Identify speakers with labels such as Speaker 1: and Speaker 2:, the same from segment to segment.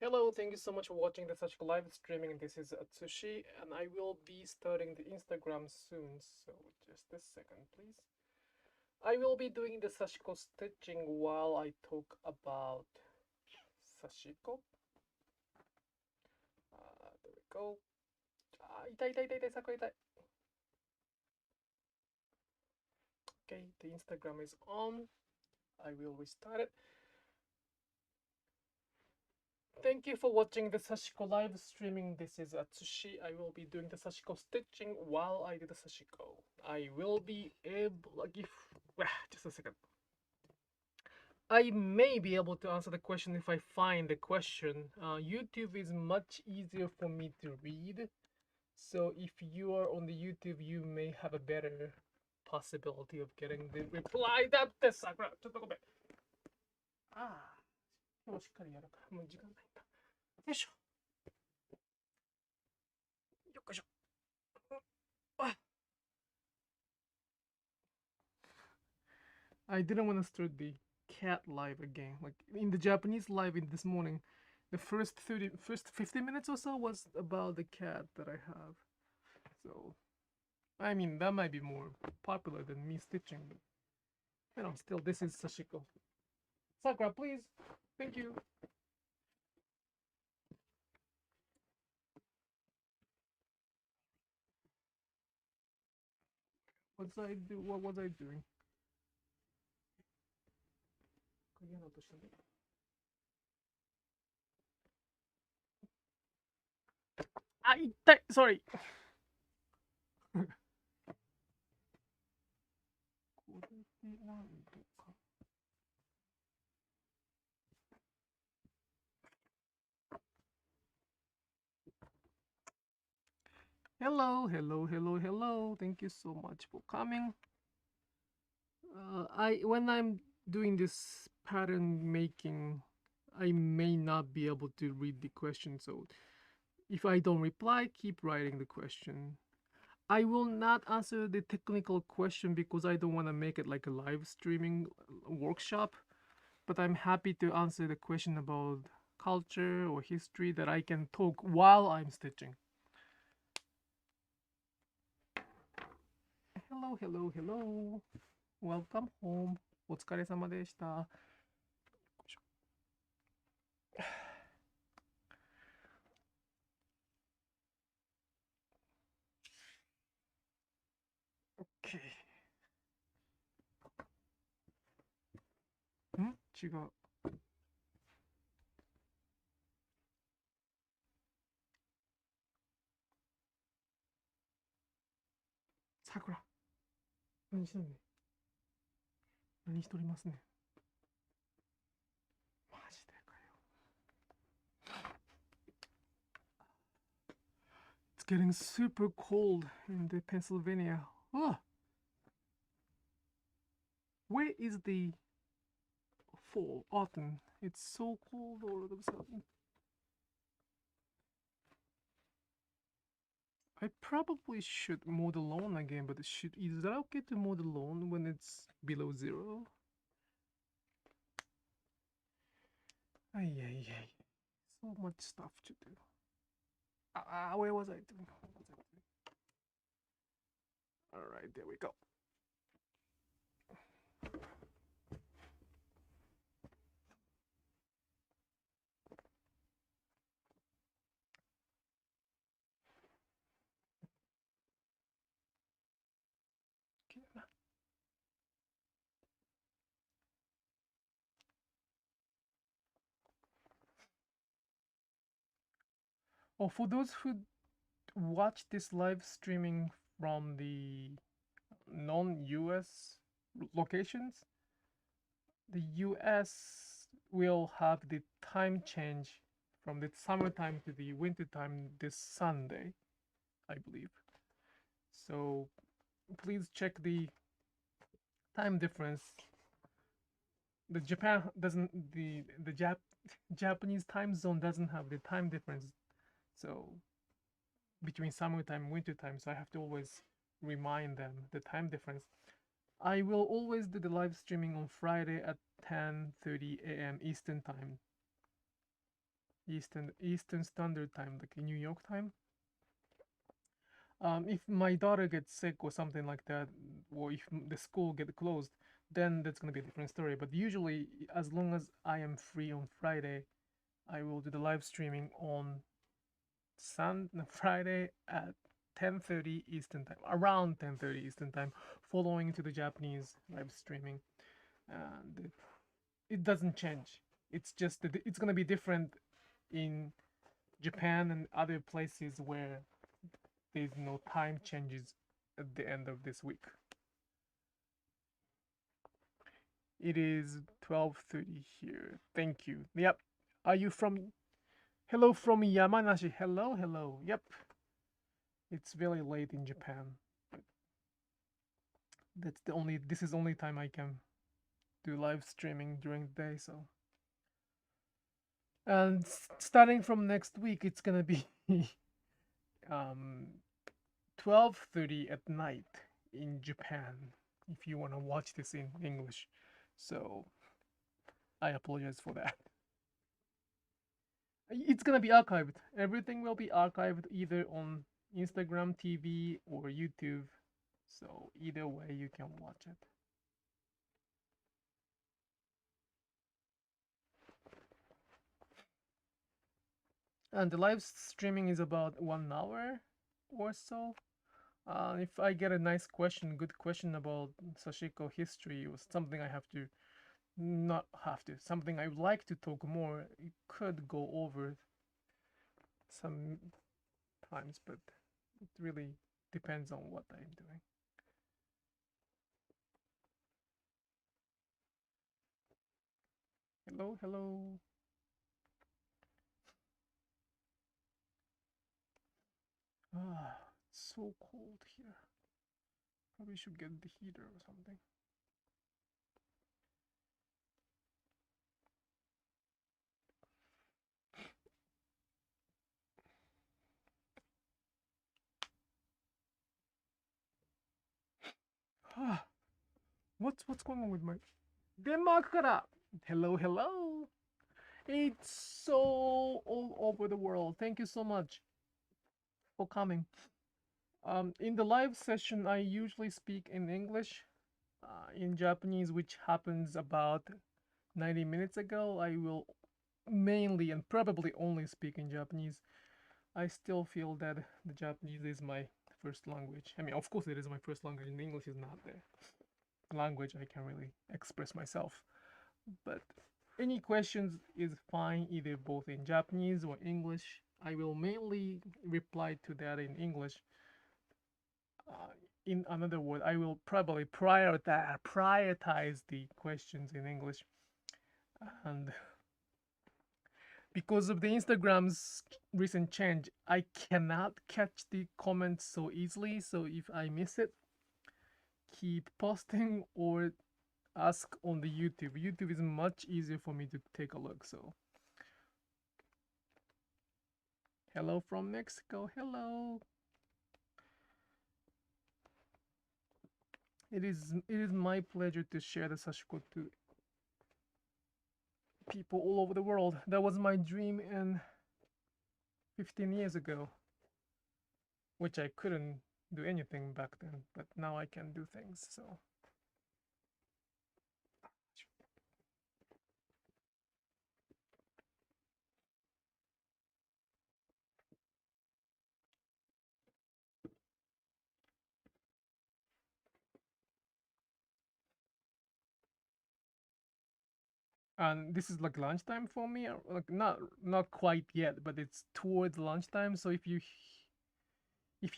Speaker 1: Hello, thank you so much for watching the Sashiko Live Streaming. This is Atsushi, and I will be starting the Instagram soon, so just a second, please. I will be doing the Sashiko stitching while I talk about Sashiko. There we go. 痛い痛い痛い痛い、桜痛い. Okay, the Instagram is on. I will restart it. Thank you for watching the Sashiko live streaming. This is Atsushi. I will be doing the Sashiko stitching while I do the Sashiko. I will be able just a second. I may be able to answer the question if I find the question. YouTube is much easier for me to read. So if you are on the YouTube, you may have a better possibility of getting the reply. だってさ、これちょっとごめん。ああ、今日しっかりやるから、もう時間ないんだ。よいしょ。よっこいしょ。あ I didn't want to start the cat live again. Like in the Japanese live in this morning, the first 50 minutes or so was about the cat that I have. So, I mean, that might be more popular than me stitching, but you know, still, this is Sashiko. Sakura, please. Thank you. What was I doing? 影のとしたね。あ、痛い Sorry. これでなんとか。Hello, hello, hello, hello. Thank you so much for coming. When I'm doing this pattern making, I may not be able to read the question, so if I don't reply, keep writing the question. I will not answer the technical question because I don't want to make it like a live streaming workshop, but I'm happy to answer the question about culture or history that I can talk while I'm stitching. Hello, hello, hello. Welcome home. お疲れ様でした。Okay. 違う。さくら。何してんのね。何しとりますね。マジでかよ。It's getting super cold in the Pennsylvania. Oh. Where is the fall, autumn? It's so cold all of a sudden. I probably should mow the lawn again, but is that okay to mow the lawn when it's below 0? Ay, ay, ay. So much stuff to do. Where was I doing? Alright, there we go. Oh, for those who watch this live streaming from the non-US locations, the US will have the time change from the summertime to the wintertime this Sunday, I believe. So please check the time difference. The Japan doesn't the Japanese time zone doesn't have the time difference, so between summertime and wintertime. So I have to always remind them the time difference. I will always do the live streaming on Friday at 10:30 a.m. Eastern time. Eastern Standard Time, like in New York time. If my daughter gets sick or something like that, or if the school get closed, then that's gonna be a different story. But usually, as long as I am free on Friday, I will do the live streaming on Friday at 10:30 Eastern time, around 10:30 Eastern time, following to the Japanese live streaming, and it doesn't change. It's just that it's gonna be different in Japan and other places where there's no time changes at the end of this week. It is 12:30 here. Thank you. Yep. Are you from? Hello from Yamanashi. Hello, hello. Yep. It's very late in Japan. But that's the only. This is the only time I can do live streaming during the day. So, and starting from next week, it's gonna be um 12:30 at night in Japan. If you wanna watch this in English, so I apologize for that. It's gonna be archived. Everything will be archived either on Instagram TV or YouTube. So either way you can watch it. And the live streaming is about 1 hour or so. If I get a nice question, good question about Sashiko history or something I have to not have to, something I would like to talk more, it could go over some times, but it really depends on what I'm doing. Hello, hello. Ah, it's so cold here. Probably should get the heater or something. Ah, what's going on with my Denmark? Hello, hello. It's so all over the world. Thank you so much for coming. In the live session, I usually speak in English. In Japanese, which happens about 90 minutes ago, I will mainly and probably only speak in Japanese. I still feel that the Japanese is my first language. I mean, of course, it is my first language, and English is not the language I can really express myself. But any questions is fine, either both in Japanese or English. I will mainly reply to that in English. In another word, I will probably prioritize the questions in English. And because of the Instagram's recent change, I cannot catch the comments so easily. So if I miss it, keep posting or ask on the YouTube. YouTube is much easier for me to take a look. So hello from Mexico. Hello. It is my pleasure to share the Sashiko to people all over the world. That was my dream in 15 years ago, which I couldn't do anything back then, but now I can do things. So and this is like lunchtime for me, like not quite yet, but it's towards lunchtime. So if you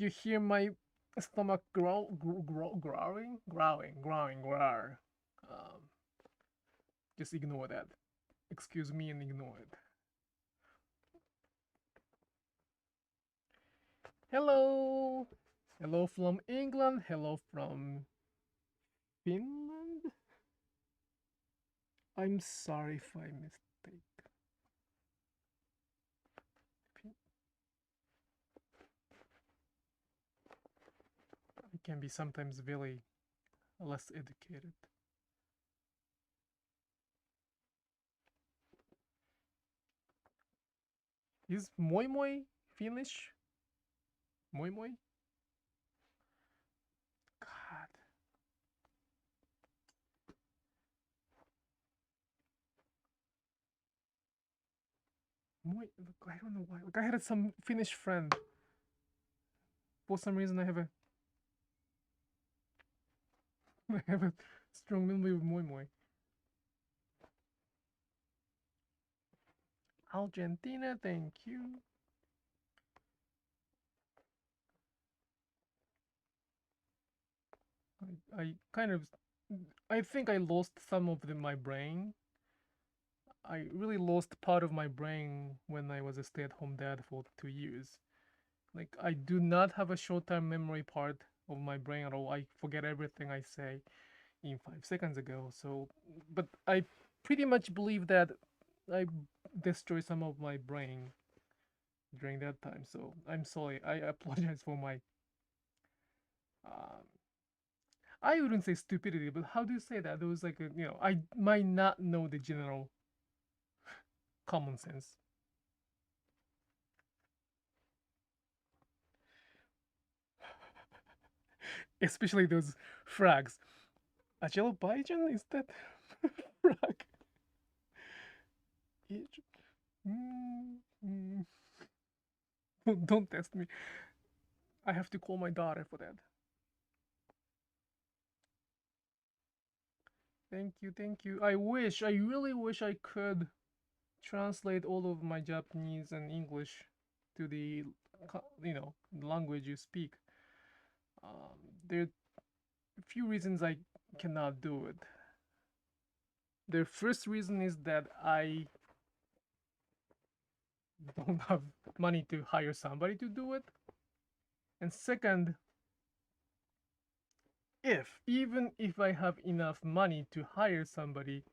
Speaker 1: hear my stomach growling, just ignore that. Excuse me and ignore it. Hello, hello from England. Hello from Finland. I'm sorry if I mistake. I can be sometimes very less educated. Is moi moi Finnish? Moi moi? God. Moi, I don't know why. Like I had some Finnish friend. For some reason, I have a strong memory of moi moi. Argentina, thank you. I kind of, I think I lost some of my brain. I really lost part of my brain when I was a stay-at-home dad for 2 years. Like I do not have a short-term memory part of my brain at all. I forget everything I say in 5 seconds ago. So, but I pretty much believe that I destroyed some of my brain during that time. So I'm sorry. I apologize for my. Um, I wouldn't say stupidity, but how do you say that? There was like I might not know the general common sense, especially those frags. Azerbaijan is that frag? Mm, mm. Don't test me. I have to call my daughter for that. Thank you, thank you. I really wish I could translate all of my Japanese and English to the, language you speak. There are a few reasons I cannot do it. The first reason is that I don't have money to hire somebody to do it. And second, even if I have enough money to hire somebody,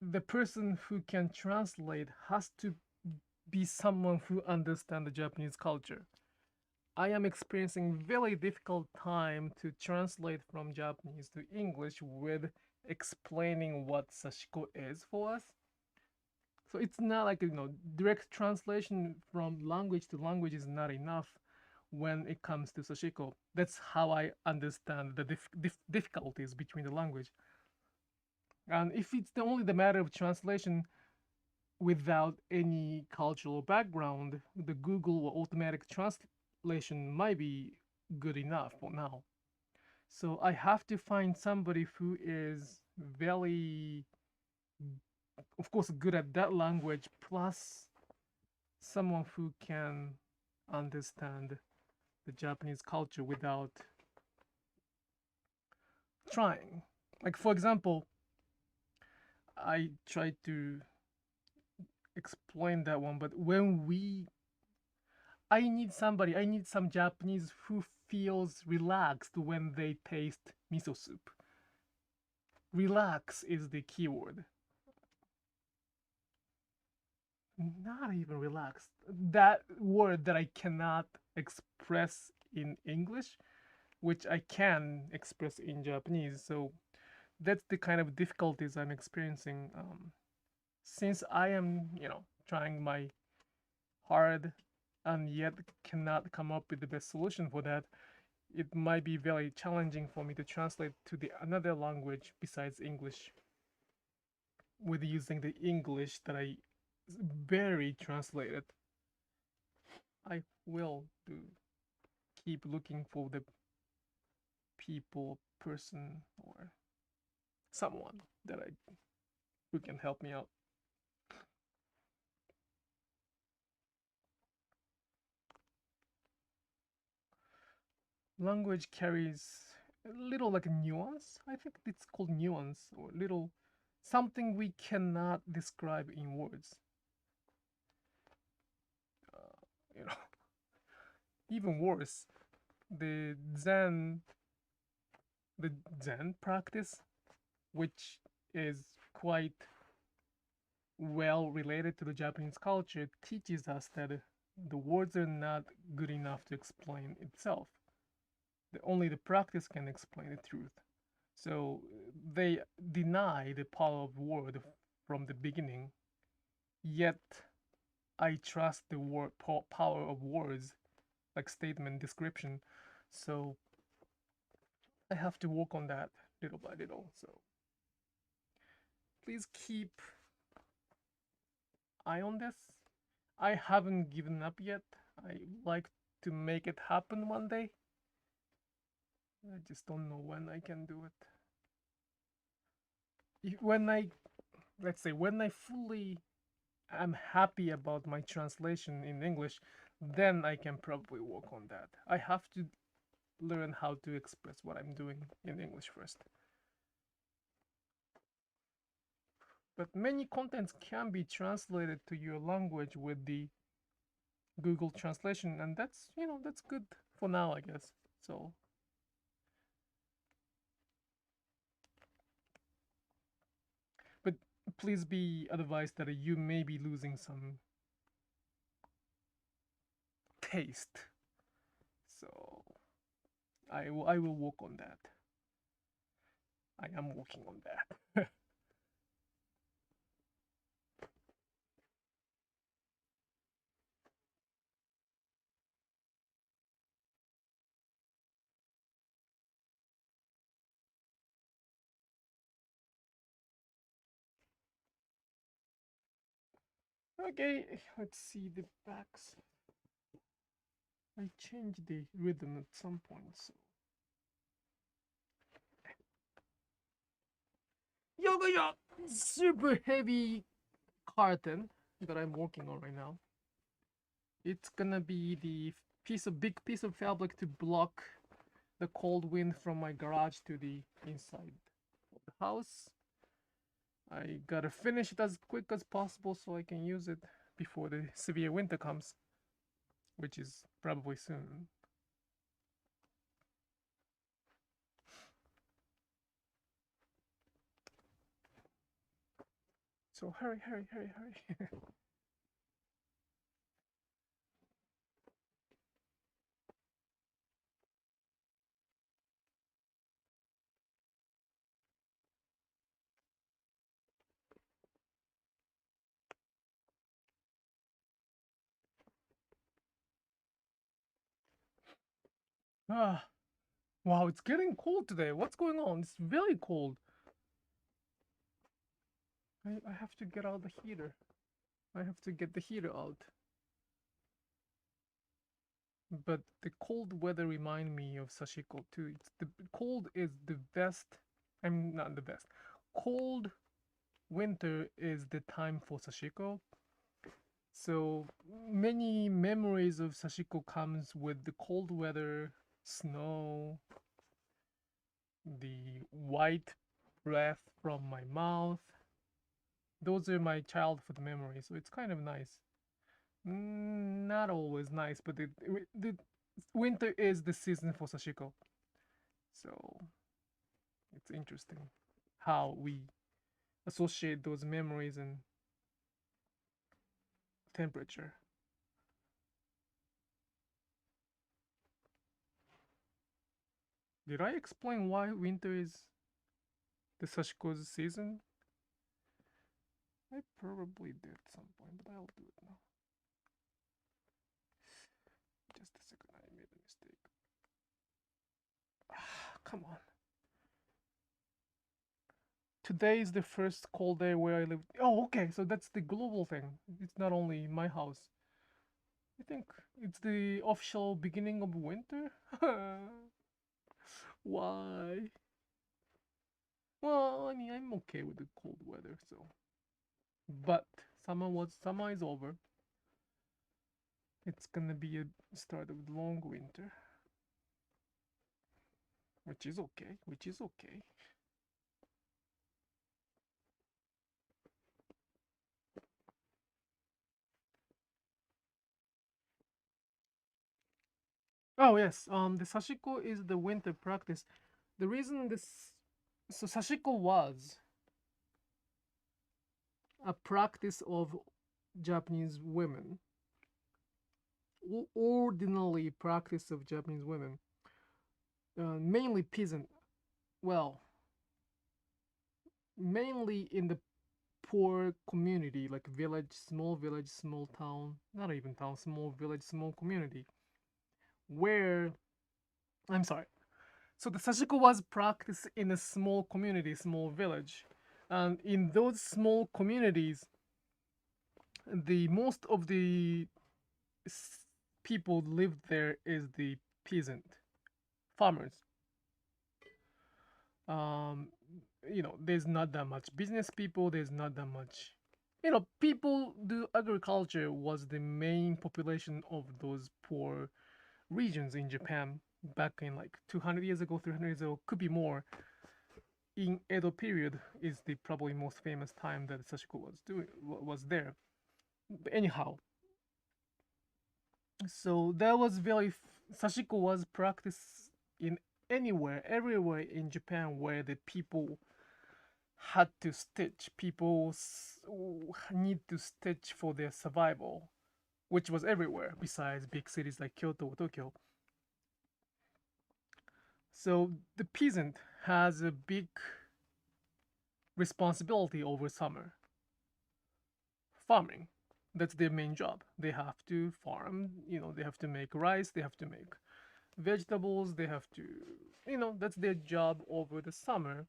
Speaker 1: the person who can translate has to be someone who understands the Japanese culture. I am experiencing very difficult time to translate from Japanese to English with explaining what Sashiko is for us. So it's not like direct translation from language to language is not enough when it comes to Sashiko. That's how I understand the difficulties between the language. And if it's only the matter of translation without any cultural background, the Google or automatic translation might be good enough for now. So I have to find somebody who is very, of course, good at that language, plus someone who can understand the Japanese culture without trying. Like, for example, I tried to explain that one, but I need some Japanese who feels relaxed when they taste miso soup. Relax is the keyword. Not even relaxed. That word that I cannot express in English, which I can express in Japanese. So that's the kind of difficulties I'm experiencing. Since I am, trying my hard and yet cannot come up with the best solution for that, it might be very challenging for me to translate to the another language besides English with using the English that I barely translated. I will do keep looking for the person, or someone that I who can help me out. Language carries a little like nuance. I think it's called nuance, or little something we cannot describe in words. You know, even worse, the Zen, the Zen practice, which is quite well related to the Japanese culture, teaches us that the words are not good enough to explain itself. Only the practice can explain the truth. So they deny the power of word from the beginning, yet I trust the word power of words, like statement description. So I have to work on that little by little. So please keep eye on this. I haven't given up yet. I like to make it happen one day. I just don't know when I can do it. When I, let's say, when I fully am happy about my translation in English, then I can probably work on that. I have to learn how to express what I'm doing in English first. But many contents can be translated to your language with the Google translation, and that's good for now, I guess. So but please be advised that you may be losing some taste. So I will work on that. I am working on that. Okay, let's see the backs. I changed the rhythm at some point, so yoga super heavy carton that I'm working on right now. It's gonna be the big piece of fabric to block the cold wind from my garage to the inside of the house. I gotta finish it as quick as possible so I can use it before the severe winter comes, which is probably soon. So hurry, hurry, hurry, hurry. Ah, wow, it's getting cold today. What's going on? It's very cold. I have to get out the heater. I have to get the heater out. But the cold weather remind me of Sashiko too. The cold is the best. I'm not the best. Cold winter is the time for Sashiko. So many memories of Sashiko comes with the cold weather, snow, the white breath from my mouth. Those are my childhood memories. So it's kind of nice. Not always nice, but the winter is the season for Sashiko. So it's interesting how we associate those memories and temperature. Did I explain why winter is the Sashiko's season? I probably did at some point, but I'll do it now. Just a second, I made a mistake. Come on. Today is the first cold day where I live. Oh, okay, so that's the global thing. It's not only my house. I think it's the official beginning of winter. Why? Well, I mean, I'm okay with the cold weather, so. But summer is over. It's gonna be a start of long winter, which is okay. Which is okay. Oh yes, the Sashiko is the winter practice. The reason this so Sashiko was a practice of Japanese women, ordinarily practice of Japanese women, mainly peasant. Well, mainly in the poor community, like village, small town, not even town, small village, small community, where I'm sorry. So the Sashiko was practiced in a small community, small village, and in those small communities, the most of the people lived there is the peasant farmers. Um, there's not that much business people. There's not that much, people do agriculture was the main population of those poor regions in Japan back in like 200 years ago, 300 years ago, could be more. In Edo period is the probably most famous time that Sashiko was there. But anyhow, so that was very Sashiko was practiced in anywhere, everywhere in Japan where the people had to stitch. People need to stitch for their survival, which was everywhere besides big cities like Kyoto or Tokyo. So the peasant has a big responsibility over summer farming. That's their main job. They have to farm, they have to make rice, they have to make vegetables, they have to, that's their job over the summer.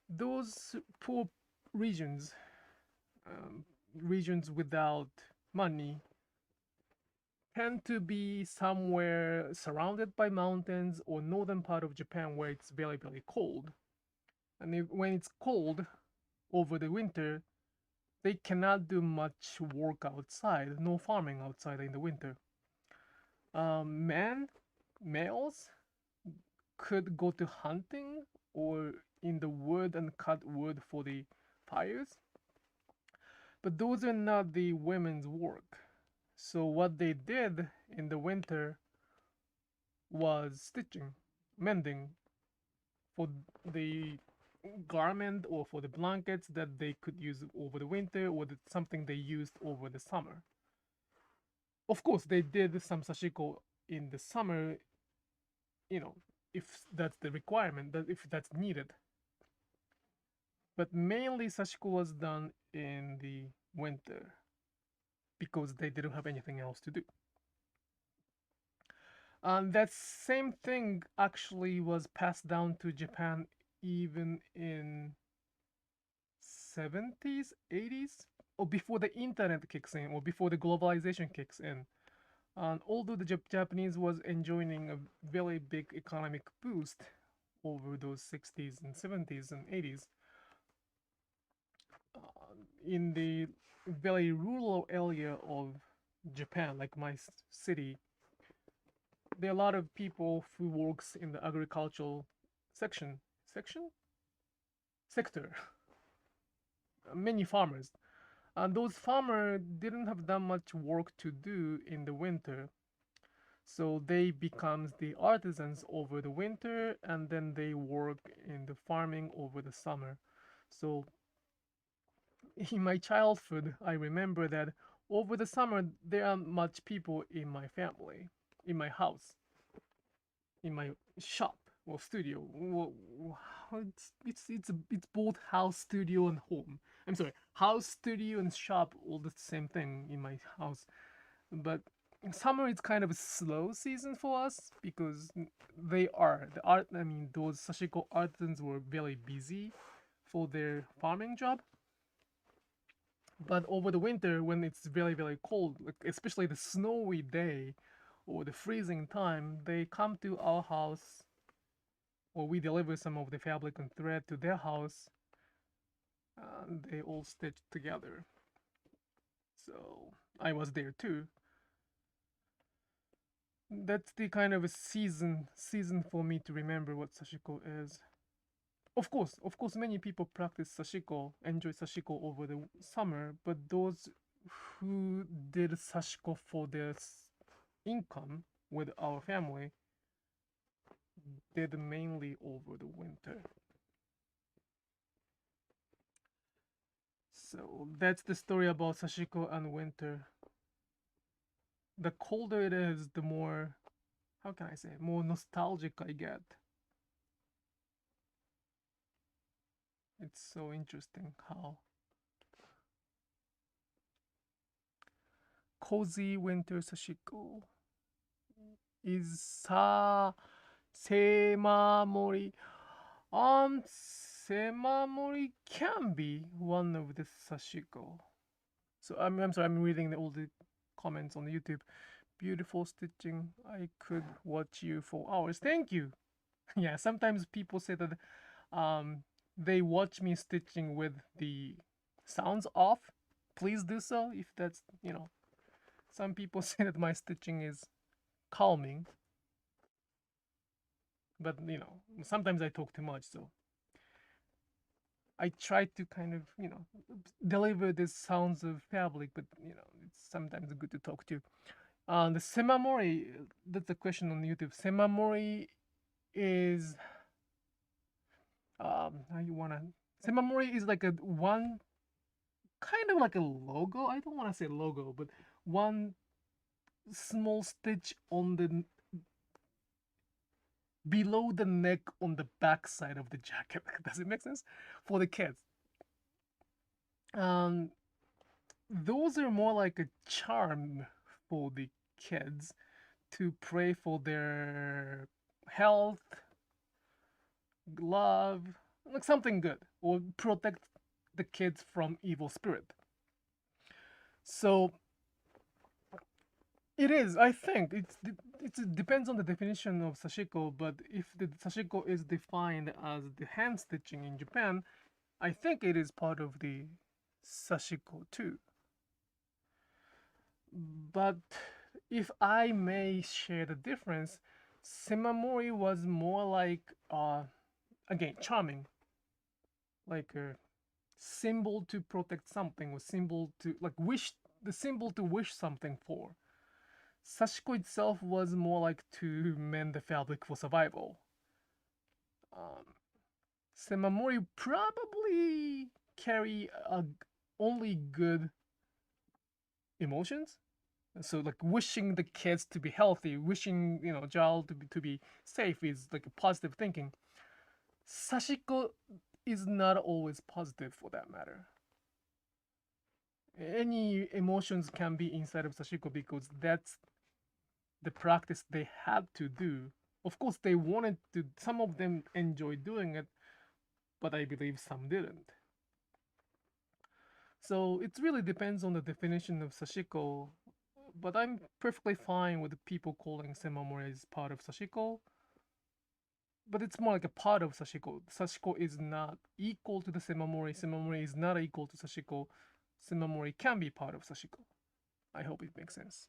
Speaker 1: Those poor regions, regions without money, tend to be somewhere surrounded by mountains or northern part of Japan where it's very, very cold. And when it's cold over the winter, they cannot do much work outside, no farming outside in the winter. Men, males could go to hunting or in the wood and cut wood for the fires, but those are not the women's work. So what they did in the winter was stitching, mending for the garment or for the blankets that they could use over the winter or something they used over the summer. Of course, they did some sashiko in the summer, you know, if that's the requirement, that if that's needed. But mainly sashiko was done in the winter because they didn't have anything else to do. And that same thing actually was passed down to Japan even in 70s, 80s, or before the internet kicks in, or before the globalization kicks in. And although the Japanese was enjoying a very big economic boost over those 60s and 70s and 80s, uh, in the very rural area of Japan, like my city, there are a lot of people who works in the agricultural section sector. Many farmers, and those farmers didn't have that much work to do in the winter, so they becomes the artisans over the winter, and then they work in the farming over the summer. So in my childhood, I remember that over the summer there are much people in my family, in my house, in my shop or studio. It's both house, studio, and home. I'm sorry, house, studio, and shop all the same thing in my house. But summer is kind of a slow season for us because they are the art. I mean, those sashiko artisans were very busy for their farming job. But over the winter, when it's very very cold, like especially the snowy day or the freezing time, they come to our house, or we deliver some of the fabric and thread to their house, and they all stitch together. So I was there too. That's the kind of a season for me to remember what sashiko is. Of course, many people practice sashiko, enjoy sashiko over the summer, but those who did sashiko for their income with our family did mainly over the winter. So that's the story about sashiko and winter. The colder it is, the more, how can I say, more nostalgic I get. It's so interesting how cozy winter sashiko is Semamori. Semamori can be one of the sashiko. So I'm sorry, I'm reading all the comments on the YouTube. Beautiful stitching. I could watch you for hours. Thank you. Yeah, sometimes people say that um, they watch me stitching with the sounds off. Please do so if that's, some people say that my stitching is calming, but sometimes I talk too much, so I try to kind of, deliver the sounds of fabric, but it's sometimes good to talk to. The Semamori, that's a question on YouTube. Semamori is how you wanna Semamori is like a one kind of like a logo. I don't want to say logo, but one small stitch on the below the neck on the back side of the jacket. Does it make sense for the kids? Um, those are more like a charm for the kids to pray for their health, love, like something good, or protect the kids from evil spirit. So it is. I think it depends on the definition of sashiko. But if the sashiko is defined as the hand stitching in Japan, I think it is part of the sashiko too. But if I may share the difference, Semamori was more like again charming, like a symbol to protect something, or symbol to like wish the symbol to wish something for. Sashiko itself was more like to mend the fabric for survival. Um, Semamori probably carry only good emotions. So like wishing the kids to be healthy, wishing child to be safe is like a positive thinking. Sashiko is not always positive for that matter. Any emotions can be inside of Sashiko because that's the practice they had to do. Of course, they wanted to, some of them enjoyed doing it, but I believe some didn't. So it really depends on the definition of Sashiko, but I'm perfectly fine with people calling Semamori as part of Sashiko. But it's more like a part of Sashiko. Sashiko is not equal to the Semamori. Semamori is not equal to Sashiko. Semamori can be part of Sashiko. I hope it makes sense.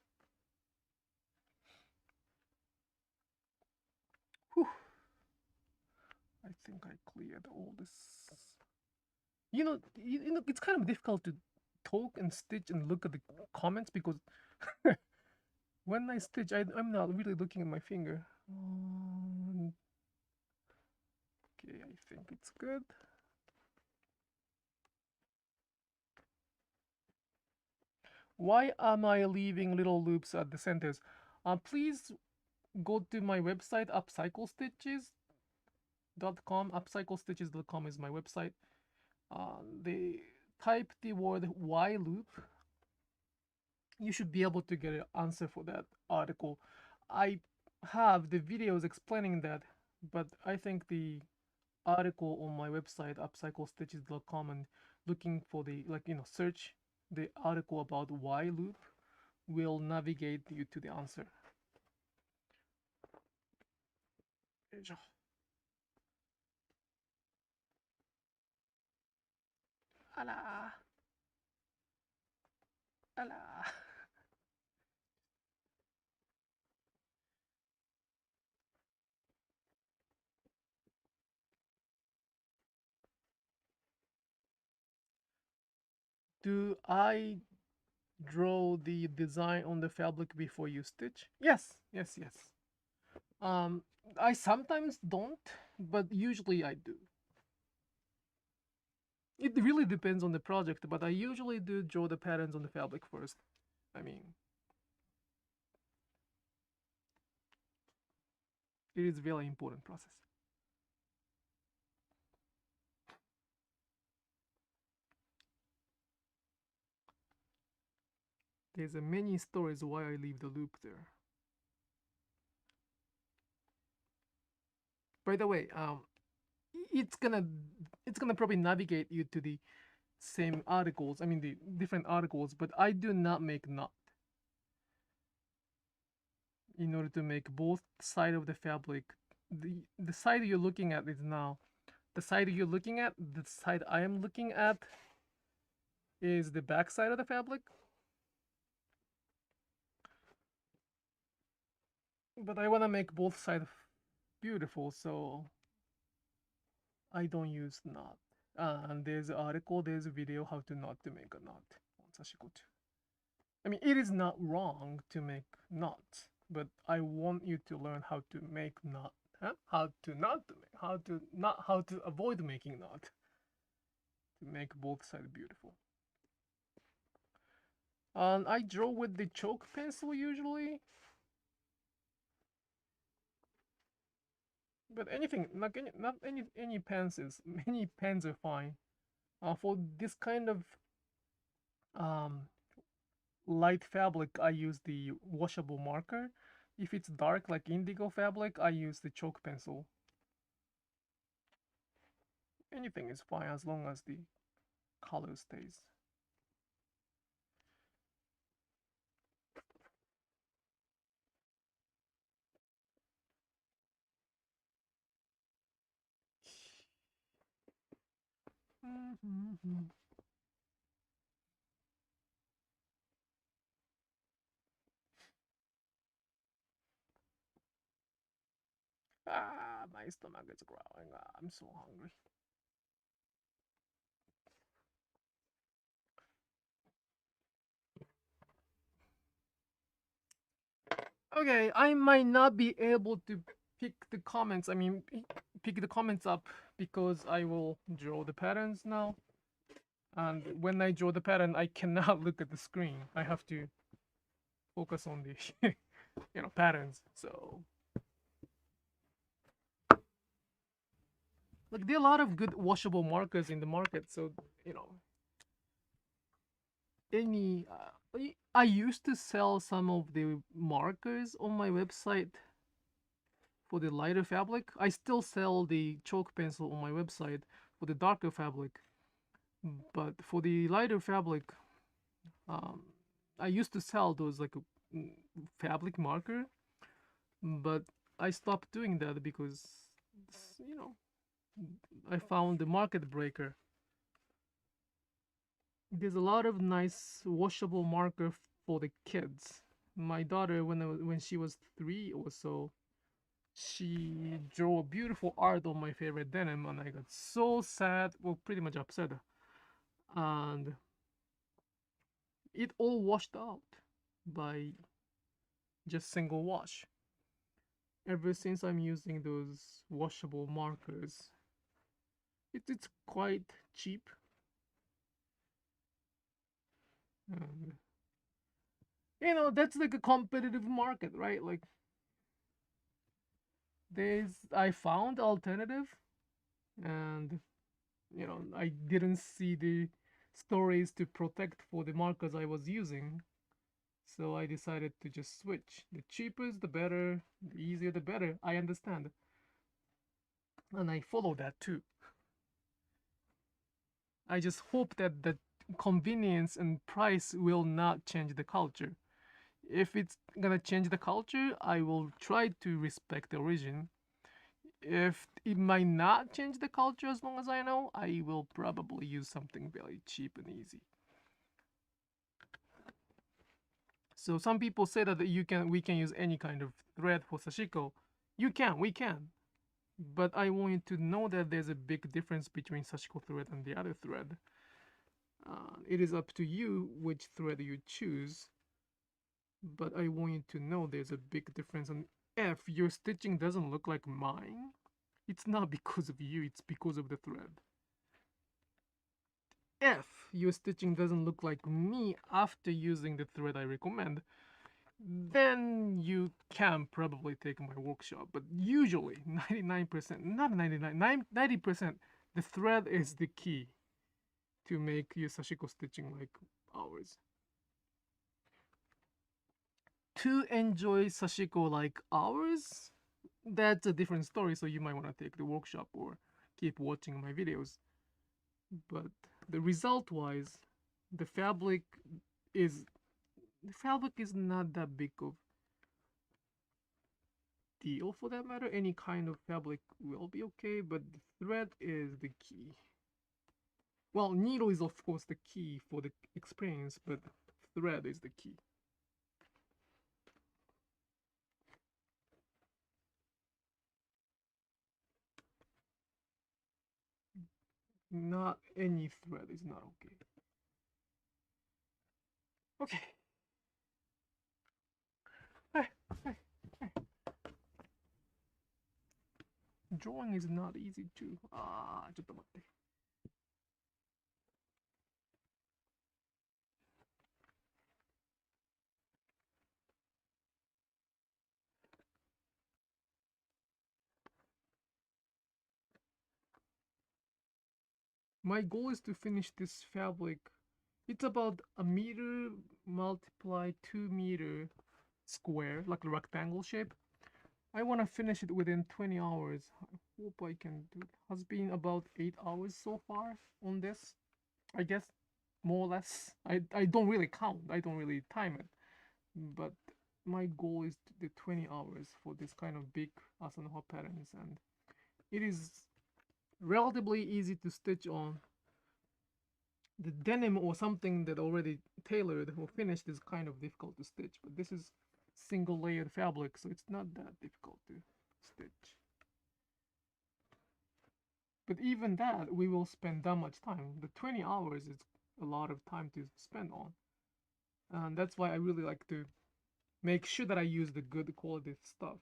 Speaker 1: Whew. I think I cleared all this. It's kind of difficult to talk and stitch and look at the comments because when I stitch, I'm not really looking at my finger. Okay, I think it's good. Why am I leaving little loops at the centers? Please go to my website, upcyclestitches.com. Upcyclestitches.com is my website. They type the word Y loop. You should be able to get an answer for that article. I have the videos explaining that, but I think the article on my website, upcyclestitches.com, and looking for the search the article about Y loop will navigate you to the answer. よいしょ。あらー、あらー。Do I draw the design on the fabric before you stitch? Yes, yes, yes. Um, I sometimes don't, but usually I do. It really depends on the project, but I usually do draw the patterns on the fabric first. I mean, it is a very important process. There's a many stories why I leave the loop there. By the way, it's gonna it's gonna probably navigate you to the same articles. I mean the different articles, but I do not make knot in order to make both side of the fabric. The side you're looking at is now the side you're looking at. The side I am looking at is the back side of the fabric. But I want to make both sides beautiful, so I don't use knot. And there's an article, there's a video how to not to make a knot on Sashiko 2. I mean, it is not wrong to make knots, but I want you to learn how to make knot. Huh? How to not to make, how to avoid making knot to make both sides beautiful. And I draw with the chalk pencil usually. But anything, like not any pens is any pens are fine. For this kind of um, light fabric, I use the washable marker. If it's dark like indigo fabric, I use the chalk pencil. Anything is fine as long as the color stays. My stomach is growling. I'm so hungry. Okay, I might not be able to pick the comments. I mean, pick the comments up because I will draw the patterns now. And when I draw the pattern, I cannot look at the screen. I have to focus on the patterns. So like there are a lot of good washable markers in the market. So any I used to sell some of the markers on my website for the lighter fabric. I still sell the chalk pencil on my website for the darker fabric, but for the lighter fabric, I used to sell those like a fabric marker, but I stopped doing that because I found the market breaker. There's a lot of nice washable marker for the kids. My daughter, when she was 3 or so, she drew a beautiful art on my favorite denim, and I got so sad, well, pretty much upset, and it all washed out by just single wash. Ever since I'm using those washable markers, it's quite cheap. And that's like a competitive market, right? Like I found alternative, and I didn't see the stories to protect for the markers I was using, so I decided to just switch. The cheaper the better, the easier the better. I understand, and I follow that too. I just hope that the convenience and price will not change the culture. If it's gonna change the culture, I will try to respect the origin. If it might not change the culture as long as I know, I will probably use something very cheap and easy. So some people say that we can use any kind of thread for Sashiko. We can. But I want you to know that there's a big difference between Sashiko thread and the other thread. It is up to you which thread you choose. But I want you to know there's a big difference. And if your stitching doesn't look like mine, it's not because of you, it's because of the thread. If your stitching doesn't look like me after using the thread I recommend, then you can probably take my workshop. But usually 99%, not 99, 90%, the thread is the key to make your Sashiko stitching like ours. to enjoy Sashiko like ours, that's a different story. So you might want to take the workshop or keep watching my videos. But the result wise, the fabric is not that big of deal for that matter. Any kind of fabric will be okay, but the thread is the key. Well, needle is of course the key for the experience, but thread is the key. Not any thread is not okay. Okay. Hey, hey, hey. Drawing is not easy too. ちょっと待って。My goal is to finish this fabric. It's about a meter multiply 2 meter square, like a rectangle shape. I want to finish it within 20 hours. I hope I can do it. Has been about 8 hours so far on this. I guess more or less. I don't really count. I don't really time it. But my goal is the 20 hours for this kind of big Asanoha patterns, and it is relatively easy to stitch on. The denim or something that already tailored or finished is kind of difficult to stitch, but this is single layered fabric, so it's not that difficult to stitch. But even that, we will spend that much time. The 20 hours is a lot of time to spend on, and that's why I really like to make sure that I use the good quality stuff,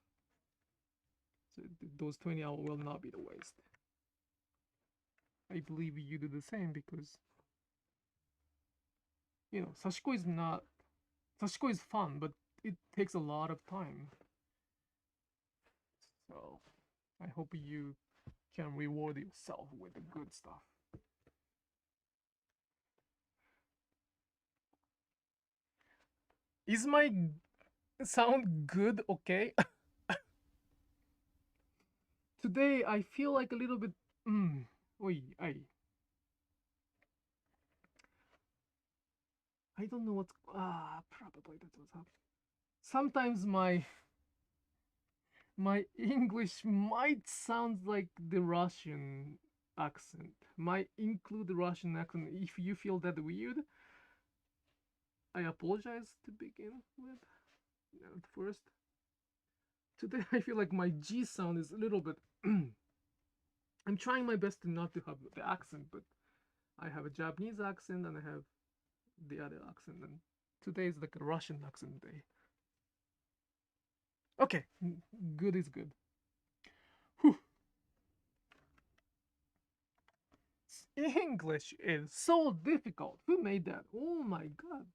Speaker 1: so those 20 hours will not be the waste. I believe you do the same, because you know, Sashiko is fun, but it takes a lot of time. So I hope you can reward yourself with the good stuff. Is my sound good? Okay. Today I feel like a little bit. Oi, I don't know what's. Probably that's what's happening. Sometimes my English might sound like the Russian accent. Might include the Russian accent. If you feel that weird, I apologize to begin with. At first, today I feel like my G sound is a little bit. I'm trying my best to not to have the accent, but I have a Japanese accent and I have the other accent, and today is like a Russian accent day. Okay, good is good. Whew. English is so difficult. Who made that? Oh my god.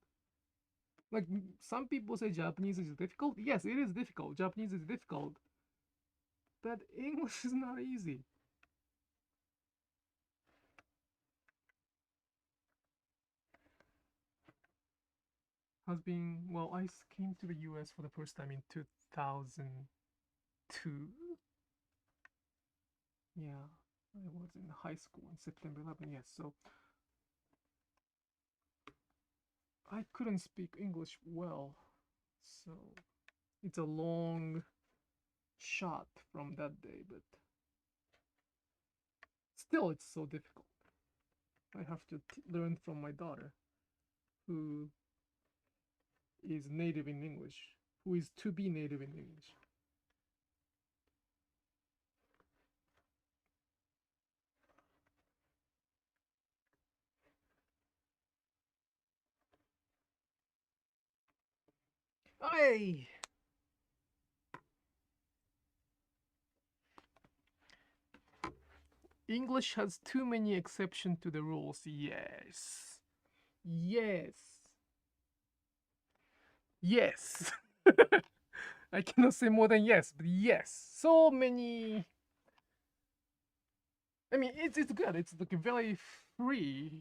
Speaker 1: Like, some people say Japanese is difficult. Yes, it is difficult. Japanese is difficult. But English is not easy. Has been, well, I came to the US for the first time in 2002. Yeah, I was in high school in September 11. Yes, so I couldn't speak English well. So it's a long shot from that day, but still it's so difficult. I have to learn from my daughter, who is native in English, who is to be native in English. Hey! English has too many exceptions to the rules. Yes. Yes. Yes. I cannot say more than yes, but yes. So many. I mean, it's good. It's like very free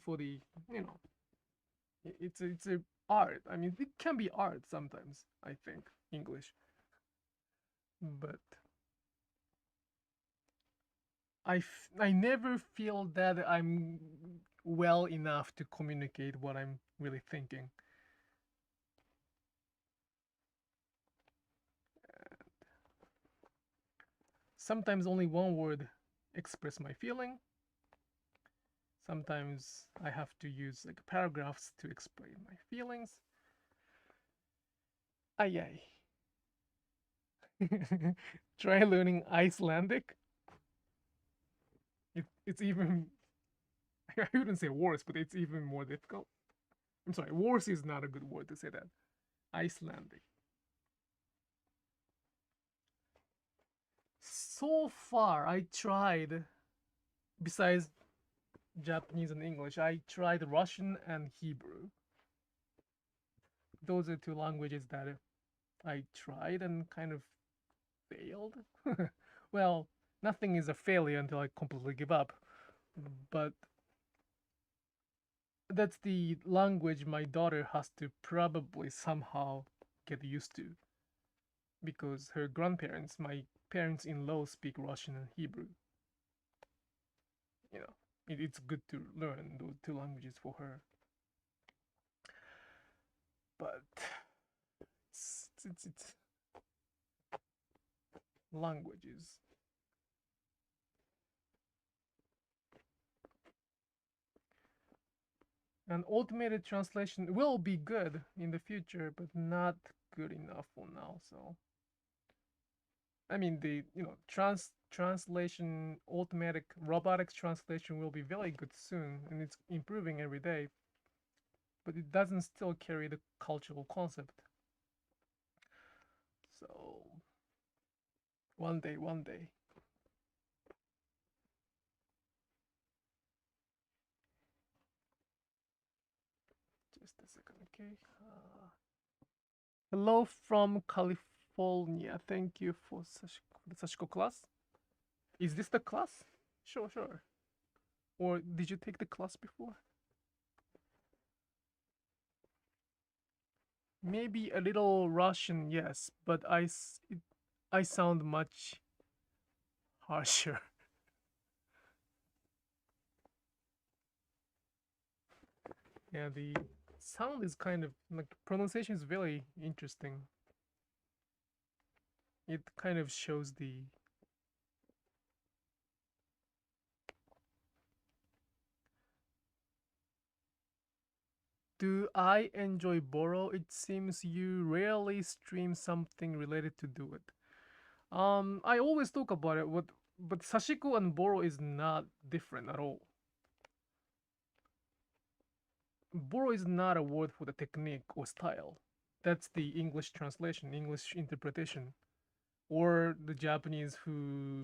Speaker 1: for the, you know, It's a art. I mean, it can be art sometimes. I think English, but I never feel that I'm well enough to communicate what I'm really thinking. Sometimes only one word express my feeling. Sometimes I have to use like paragraphs to explain my feelings. Ay ay. Try learning Icelandic. It's even I wouldn't say worse, but it's even more difficult. I'm sorry, worse is not a good word to say that. Icelandic. So far, I tried, besides Japanese and English, I tried Russian and Hebrew. Those are two languages that I tried and kind of failed. Well, nothing is a failure until I completely give up. But that's the language my daughter has to probably somehow get used to because her grandparents, my parents in law, speak Russian and Hebrew. You know, it's good to learn those two languages for her. But it's languages. And automated translation will be good in the future, but not good enough for now. So I mean, the translation, automatic robotics translation will be very good soon, and it's improving every day. But it doesn't still carry the cultural concept. So one day. Just a second, okay. Hello from California. Thank you for the Sashiko class. Is this the class? Sure, sure. Or did you take the class before? Maybe a little Russian, yes, but I sound much harsher. Yeah, the sound is kind of like pronunciation is very interesting. It kind of shows the Do I enjoy Boro? It seems you rarely stream something related to do it. I always talk about it, but Sashiko and Boro is not different at all. Boro is not a word for the technique or style. That's the English translation, English interpretation, or the Japanese who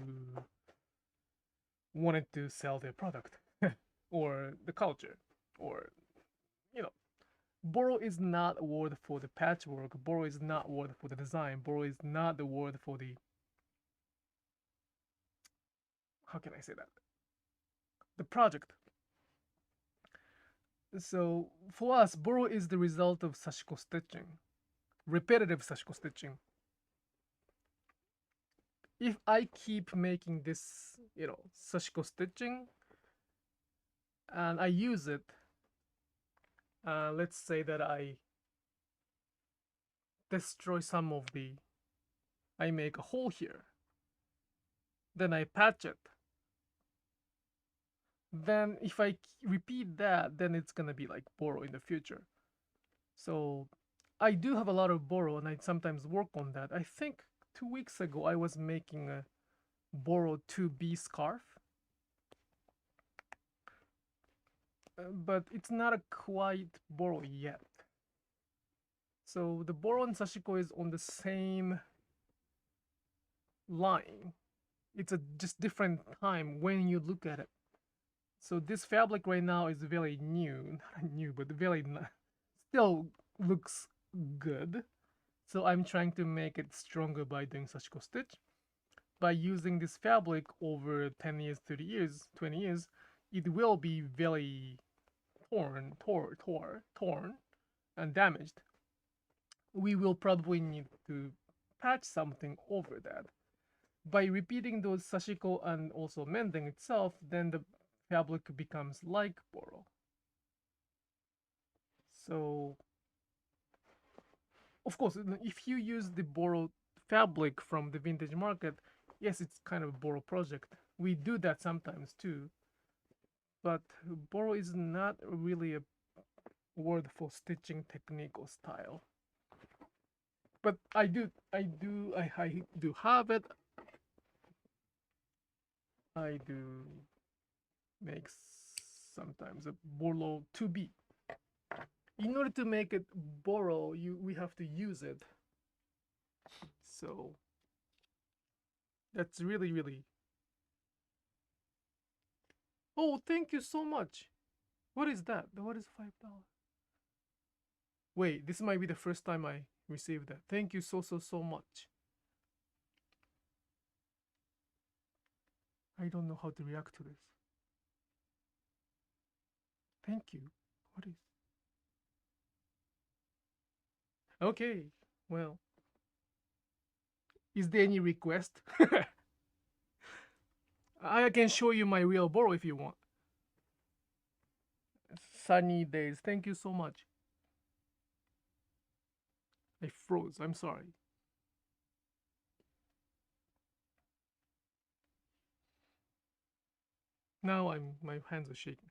Speaker 1: wanted to sell their product, or the culture, or you know, Boro is not a word for the patchwork. Boro is not a word for the design. Boro is not the word for the how can I say that? The project. So for us, Boro is the result of Sashiko stitching, repetitive Sashiko stitching. If I keep making this, Sashiko stitching, and I use it, let's say that I destroy some of the, I make a hole here, then I patch it. Then if I repeat that, then it's gonna be like Boro in the future. So I do have a lot of Boro, and I sometimes work on that. I think 2 weeks ago I was making a Boro 2B scarf, but it's not a quite Boro yet. So the Boro and Sashiko is on the same line. It's a just different time when you look at it. So this fabric right now is very new, not new, but very still looks good. So I'm trying to make it stronger by doing Sashiko stitch. By using this fabric over 10 years, 30 years, 20 years, it will be very torn and damaged, we will probably need to patch something over that. By repeating those Sashiko and also mending itself, then the fabric becomes like Boro. So, of course, if you use the Boro fabric from the vintage market, yes, it's kind of a Boro project. We do that sometimes too, but Boro is not really a word for stitching technique or style. But I do have it. I do make sometimes a Boro 2B. In order to make it Boro, we have to use it. So that's really. Oh, thank you so much. What is that? What is $5? Wait, this might be the first time I received that. Thank you so much. I don't know how to react to this. Thank you. What is? Okay. Well, is there any request? I can show you my real Boro if you want. Sunny days. Thank you so much. I froze. I'm sorry. Now my hands are shaking.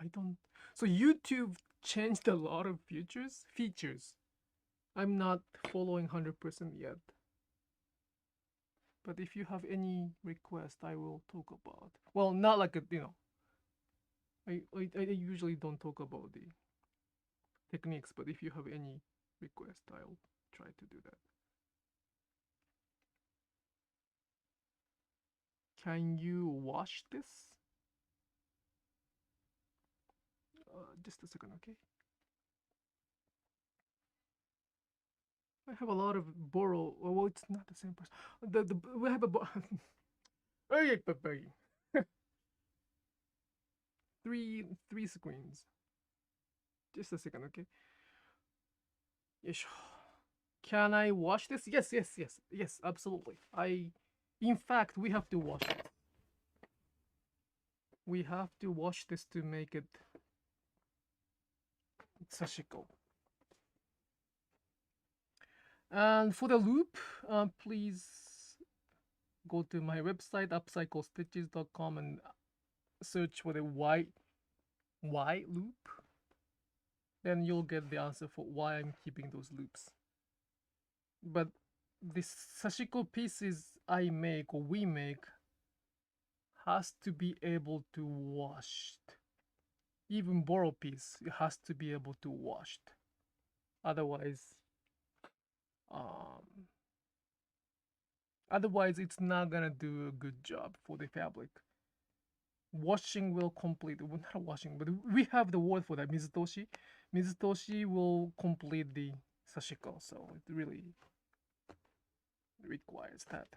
Speaker 1: I don't. So YouTube changed a lot of features. I'm not following 100% yet. But if you have any request, I will talk about. Well, not like I usually don't talk about the techniques, but if you have any request, I'll try to do that. Can you wash this? Just a second, okay? I have a lot of Boro. Well, it's not the same person. We have a three screens. Just a second, okay? Yes. Can I wash this? Yes, absolutely. In fact, we have to wash it. We have to wash this to make it Sashiko. And for the loop, please go to my website, upcyclestitches.com, and search for the Y loop. Then you'll get the answer for why I'm keeping those loops. But the Sashiko pieces I make or we make has to be able to wash. Even Boro piece, it has to be able to wash. Otherwise, um, otherwise it's not gonna do a good job for the fabric. Washing will complete, well, not washing, but we have the word for that, mizutoshi. Mizutoshi will complete the Sashiko, so it really requires that.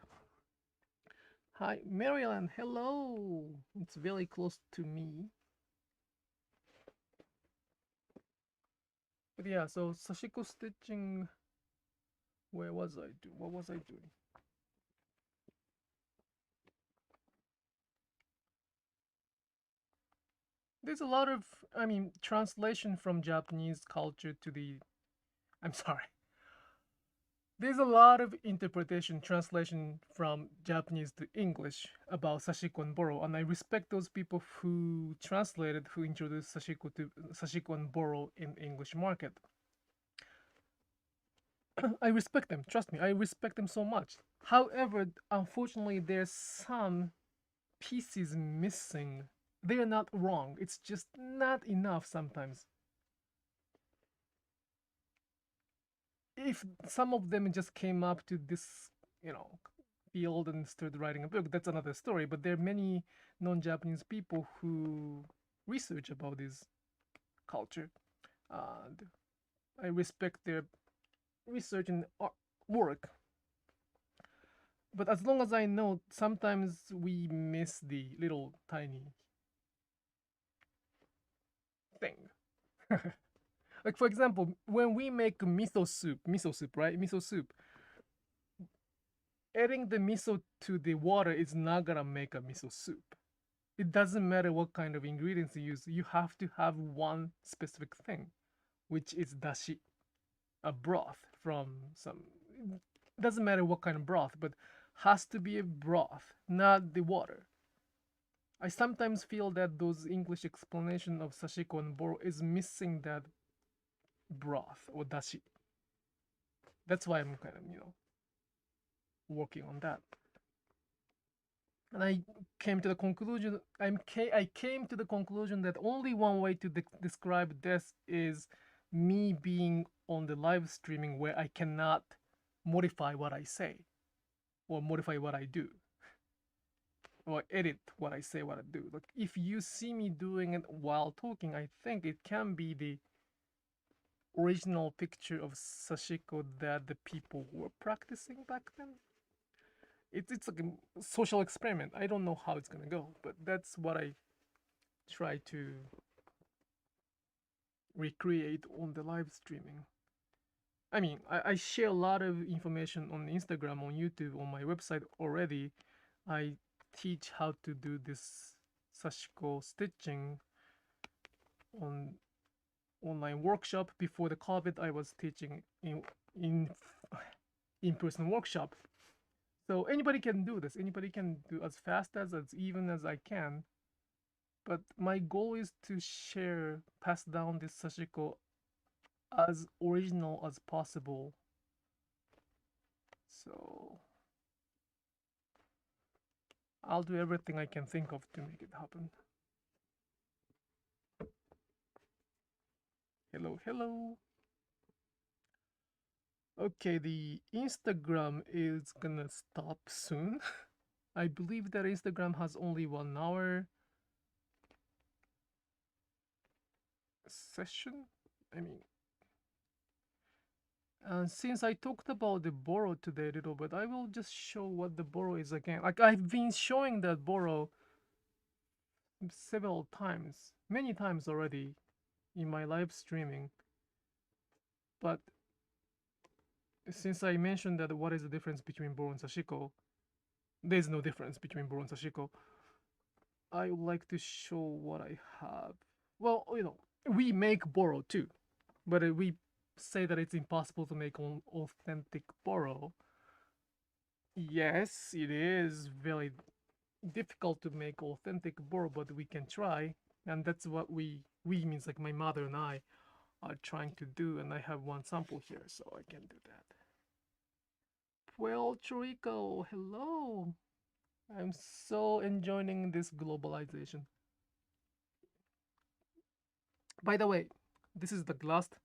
Speaker 1: Hi, Maryland, hello. It's very close to me. But yeah, so Sashiko stitching, where was I doing? What was I doing? There's a lot of, translation from Japanese culture to the, I'm sorry. There's a lot of interpretation, translation from Japanese to English about Sashiko and Boro, and I respect those people who translated, who introduced Sashiko and Boro in English market. I respect them. Trust me, I respect them so much. However, unfortunately, there's some pieces missing. They are not wrong. It's just not enough sometimes. If some of them just came up to this, field and started writing a book, that's another story. But there are many non-Japanese people who research about this culture, and I respect their research and work. But as long as I know, sometimes we miss the little tiny thing. Like for example, when we make miso soup, right? Miso soup, adding the miso to the water is not gonna make a miso soup. It doesn't matter what kind of ingredients you use. You have to have one specific thing, which is dashi, a broth from some. It doesn't matter what kind of broth, but has to be a broth, not the water. I sometimes feel that those English explanation of Sashiko and Boro is missing that broth or dashi. That's why I'm kind of, working on that. And I came to the conclusion. I came to the conclusion that only one way to describe this is me being on the live streaming where I cannot modify what I say or modify what I do or edit what I say, what I do. Like if you see me doing it while talking, I think it can be the original picture of Sashiko that the people were practicing back then. It's like a social experiment. I don't know how it's gonna go, but that's what I try to recreate on the live streaming. I mean, I share a lot of information on Instagram, on YouTube, on my website already. I teach how to do this Sashiko stitching on online workshop. Before the COVID, I was teaching in in-person workshop. So anybody can do this. Anybody can do as fast as even as I can. But my goal is to share, pass down this Sashiko as original as possible. So I'll do everything I can think of to make it happen. Hello, hello. Okay, the Instagram is gonna stop soon. I believe that Instagram has only 1 hour session. I mean, since I talked about the Boro today a little bit, I will just show what the Boro is again. Like I've been showing that Boro several times, many times already in my live streaming. But since I mentioned that what is the difference between Boro and Sashiko, there's no difference between Boro and Sashiko. I would like to show what I have. Well, we make Boro too, but we say that it's impossible to make authentic Boro. Yes, it is very difficult to make authentic Boro, but we can try, and that's what we means like my mother and I are trying to do, and I have one sample here, so I can do that. Puerto Rico, hello. I'm so enjoying this globalization. By the way, this is the last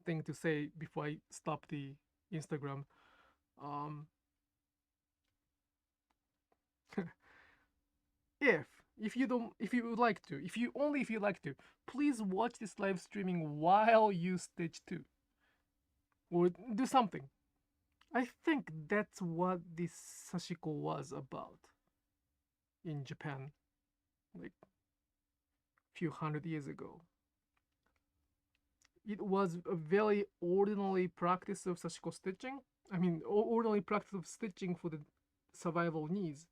Speaker 1: thing to say before I stop the Instagram. Um, if you don't, if you would like to, if you like to, please watch this live streaming while you stitch too, or do something. I think that's what this Sashiko was about in Japan, like a few hundred years ago. It was a very ordinary practice of Sashiko stitching. I mean, ordinary practice of stitching for the survival needs.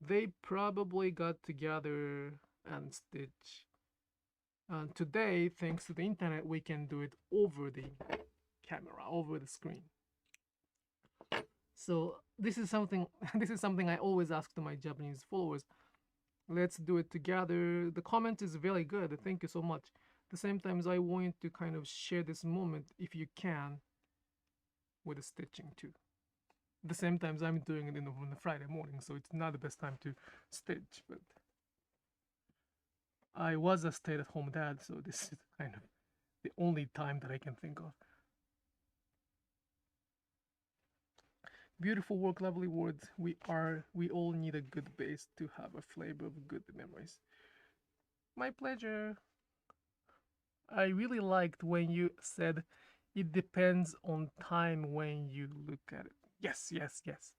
Speaker 1: They probably got together and stitch. And today, thanks to the internet, we can do it over the camera, over the screen. So this is something this is something I always ask to my Japanese followers. Let's do it together. The comment is very good. Thank you so much. At the same time, I want you to kind of share this moment if you can with the stitching too. At the same time, I'm doing it on a Friday morning, so it's not the best time to stitch, but I was a stay-at-home dad, so this is kind of the only time that I can think of. Beautiful work, lovely words. We all need a good base to have a flavor of good memories. My pleasure. I really liked when you said it depends on time when you look at it. Yes, yes, yes.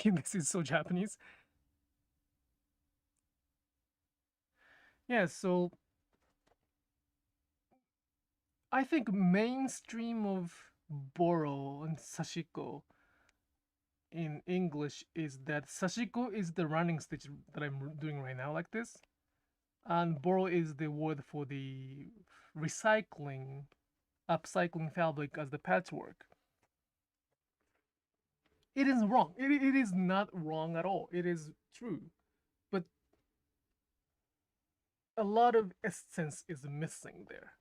Speaker 1: This is so Japanese. Yeah, so I think mainstream of Boro and Sashiko in English is that Sashiko is the running stitch that I'm doing right now, like this, and Boro is the word for the recycling, upcycling fabric as the patchwork. It is wrong. It is not wrong at all. It is true, but a lot of essence is missing there,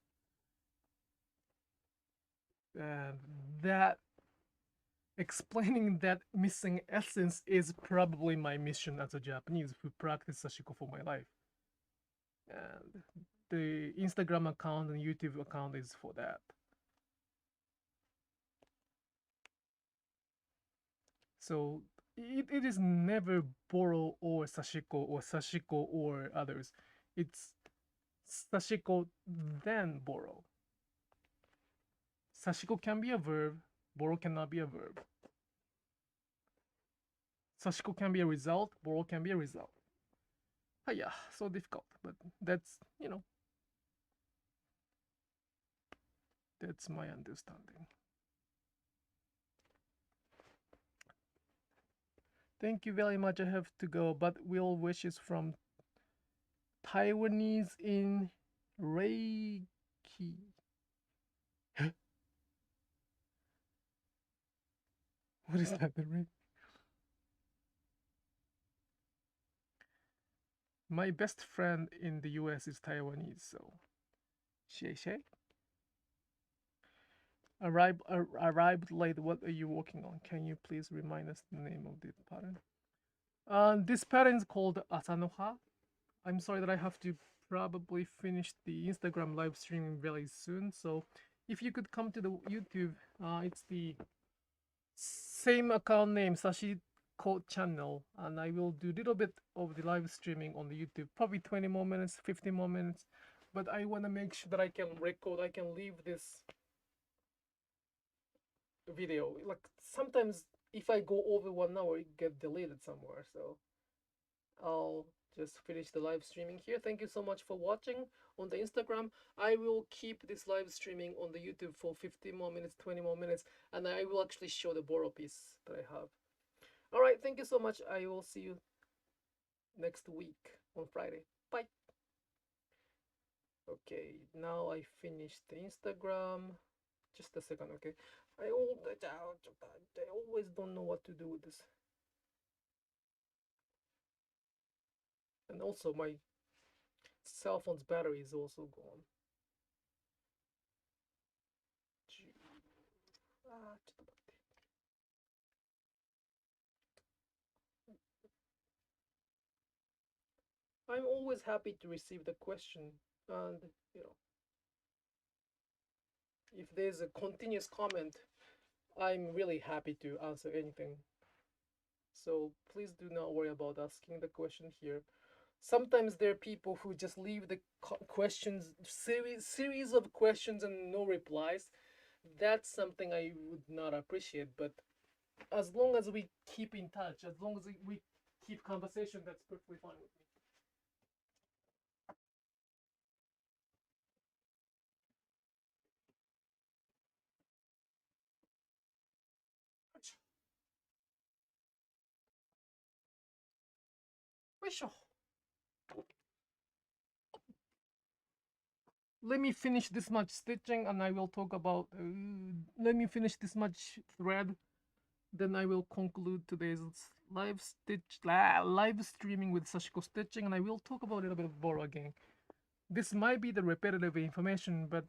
Speaker 1: and that explaining that missing essence is probably my mission as a Japanese who practice Sashiko for my life. And the Instagram account and YouTube account is for that. So it is never Boro or Sashiko or others. It's Sashiko then Boro. Sashiko can be a verb, Boro cannot be a verb. Sashiko can be a result, Boro can be a result. Yeah, so difficult, but that's my understanding. Thank you very much. I have to go, but will wishes from Taiwanese in Reiki. What is that? The Reiki? My best friend in the US is Taiwanese, so Xie Xie. Arrived late. What are you working on? Can you please remind us the name of the pattern? This pattern is called Asanoha. I'm sorry that I have to probably finish the Instagram live streaming very soon. So if you could come to the YouTube, it's the same account name, Sashiko channel, and I will do a little bit of the live streaming on the YouTube, probably 20 more minutes, 15 more minutes. But I want to make sure that I can record, I can leave this video. Like sometimes if I go over 1 hour, it get deleted somewhere. So I'll just finish the live streaming here. Thank you so much for watching on the Instagram. I will keep this live streaming on the YouTube for 15 more minutes, 20 more minutes, and I will actually show the Boro piece that I have. All right, thank you so much. I will see you next week on Friday. Bye. Okay, now I finished the Instagram. Just a second, okay? I always don't know what to do with this. And also my cell phone's battery is also gone. I'm always happy to receive the question, and you know, if there's a continuous comment, I'm really happy to answer anything. So please do not worry about asking the question here. Sometimes there are people who just leave the questions, series of questions and no replies. That's something I would not appreciate. But as long as we keep in touch, as long as we keep conversation, that's perfectly fine with me. Let me finish this much stitching and I will talk about let me finish this much thread, then I will conclude today's live streaming with Sashiko stitching, and I will talk about a little bit of Boro again. This might be the repetitive information, but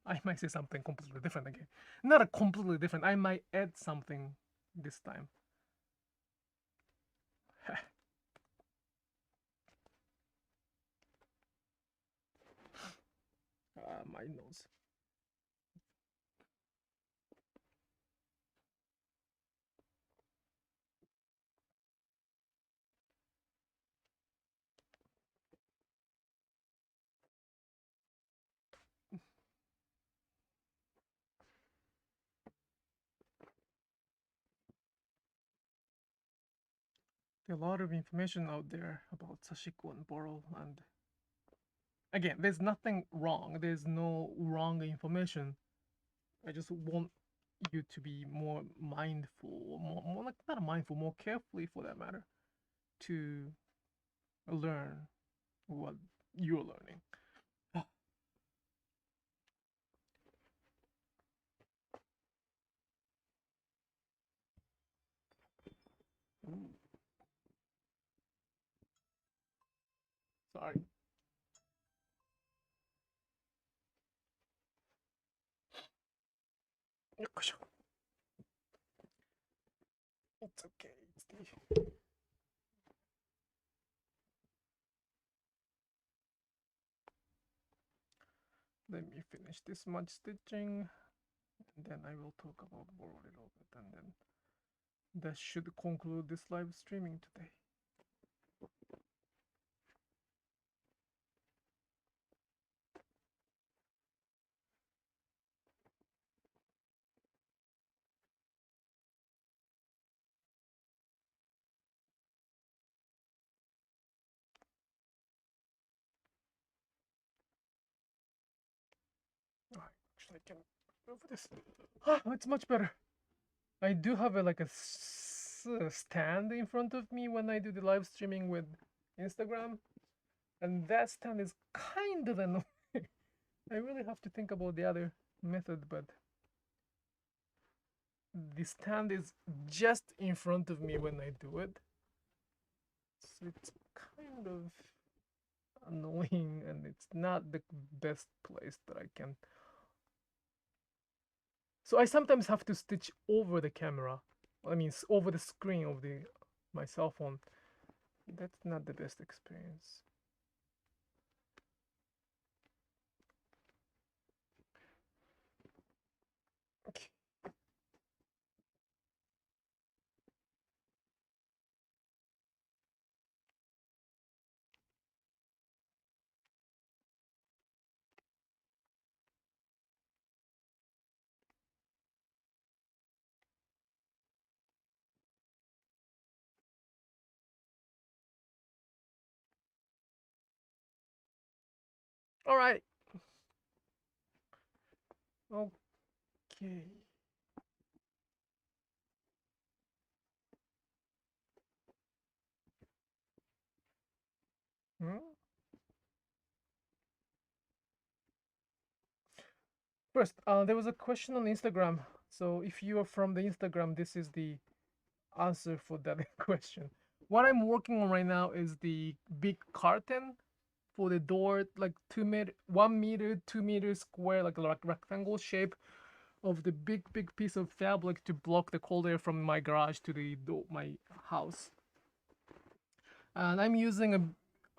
Speaker 1: I might say something completely different again. Not a completely different, I might add something this time. My nose. There are a lot of information out there about Sashiko and Boro, and again, there's nothing wrong. There's no wrong information. I just want you to be more mindful, more like not mindful, more carefully for that matter, to learn what you're learning. Ooh, sorry. It's okay. Let me finish this much stitching, and then I will talk about Boro a little bit, and then that should conclude this live streaming today. Actually, I can move this. It's much better. I do have a stand in front of me when I do the live streaming with Instagram, and that stand is kind of annoying. I really have to think about the other method, but the stand is just in front of me when I do it, so it's kind of annoying, and it's not the best place that I can. So I sometimes have to stitch over the camera. I mean, over the screen of my cell phone. That's not the best experience. Okay. All right. Okay. Hmm? First, there was a question on Instagram. So if you are from the Instagram, this is the answer for that question. What I'm working on right now is the big curtain for the door, like 2 meter, 1 meter, 2 meter square, like a rectangle shape of the big piece of fabric to block the cold air from my garage to the door, my house. And I'm using a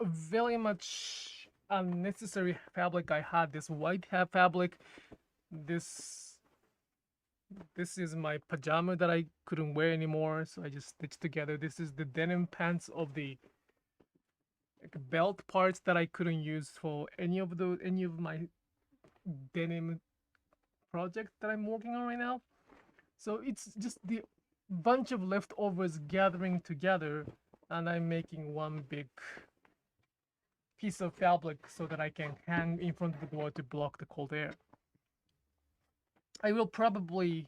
Speaker 1: very much unnecessary fabric I had. This white fabric. This this is my pajama that I couldn't wear anymore, so I just stitched together. This is the denim pants of the like belt parts that I couldn't use for any of my denim projects that I'm working on right now. So it's just the bunch of leftovers gathering together, and I'm making one big piece of fabric so that I can hang in front of the door to block the cold air. I will probably,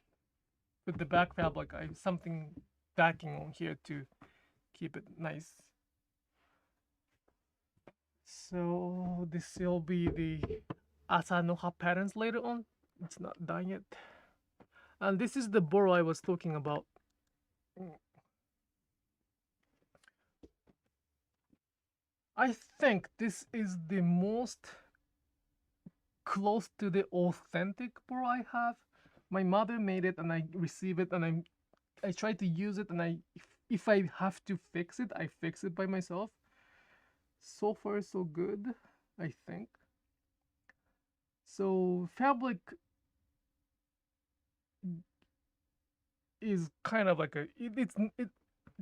Speaker 1: with the back fabric, I have something backing on here to keep it nice. So this will be the Asanoha patterns later on. It's not done yet. And this is the Boro I was talking about. I think this is the most close to the authentic Boro I have. My mother made it and I receive it, and I try to use it, and if I have to fix it, I fix it by myself. So far so good, I think. So fabric is kind of like it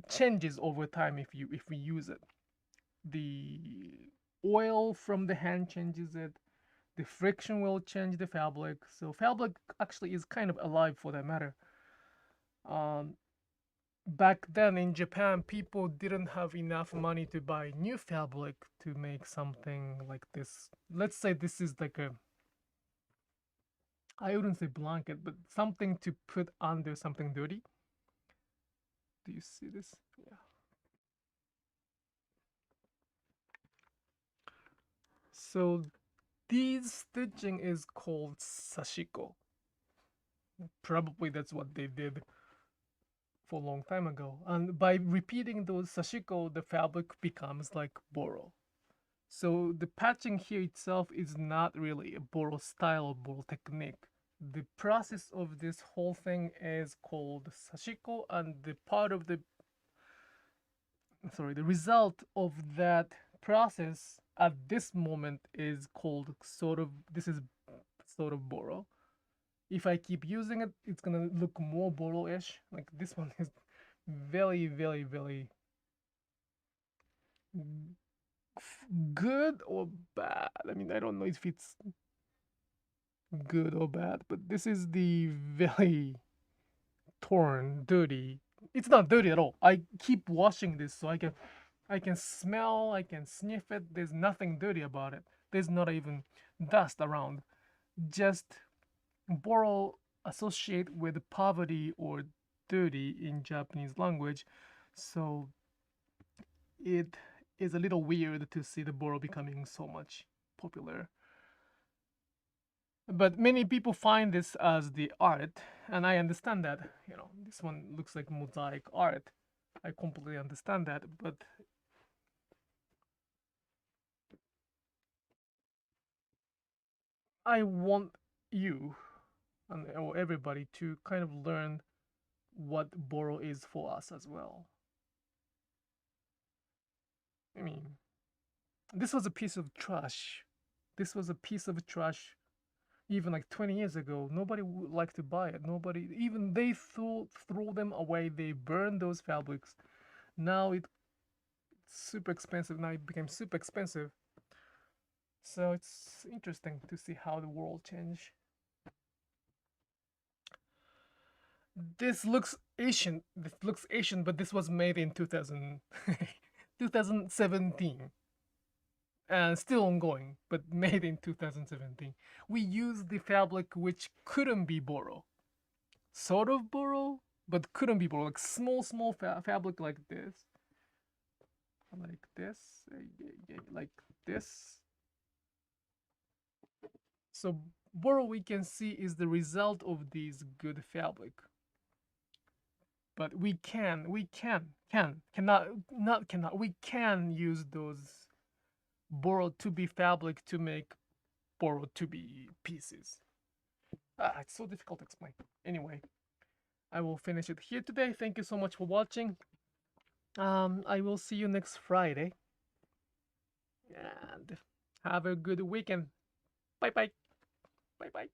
Speaker 1: changes over time if we use it. The oil from the hand changes it. The friction will change the fabric. So fabric actually is kind of alive for that matter. Um, back then in Japan, people didn't have enough money to buy new fabric to make something like this. Let's say this is like a, I wouldn't say blanket, but something to put under something dirty. Do you see this? Yeah. So these stitching is called sashiko. Probably that's what they did for a long time ago. And by repeating those sashiko, the fabric becomes like boro. So the patching here itself is not really a boro style or boro technique. The process of this whole thing is called sashiko, and the result of that process at this moment is called this is sort of boro. If I keep using it, it's gonna look more boro-ish. Like this one is very, very, very good or bad. I mean, I don't know if it's good or bad, but this is the very torn, dirty. It's not dirty at all. I keep washing this so I can smell, I can sniff it. There's nothing dirty about it. There's not even dust around. Just boro associate with poverty or dirty in Japanese language. So it is a little weird to see the boro becoming so much popular. But many people find this as the art, and I understand that. You know, this one looks like mosaic art. I completely understand that, but I want you and or everybody to kind of learn what boro is for us as well. I mean, this was a piece of trash. This was a piece of trash even like 20 years ago. Nobody would like to buy it. Nobody, even they threw them away. They burned those fabrics. Now it's super expensive. Now it became super expensive. So it's interesting to see how the world changed. This looks Asian. This looks Asian, but this was made in 2017. And still ongoing, but made in 2017. We used the fabric which couldn't be boro. Sort of boro, but couldn't be boro. Like small fabric like this. Like this. Like this. So boro we can see is the result of these good fabric. But we can, cannot, we can use those boro to be fabric to make boro to be pieces. It's so difficult to explain. Anyway, I will finish it here today. Thank you so much for watching. I will see you next Friday. And have a good weekend. Bye bye. Bye bye.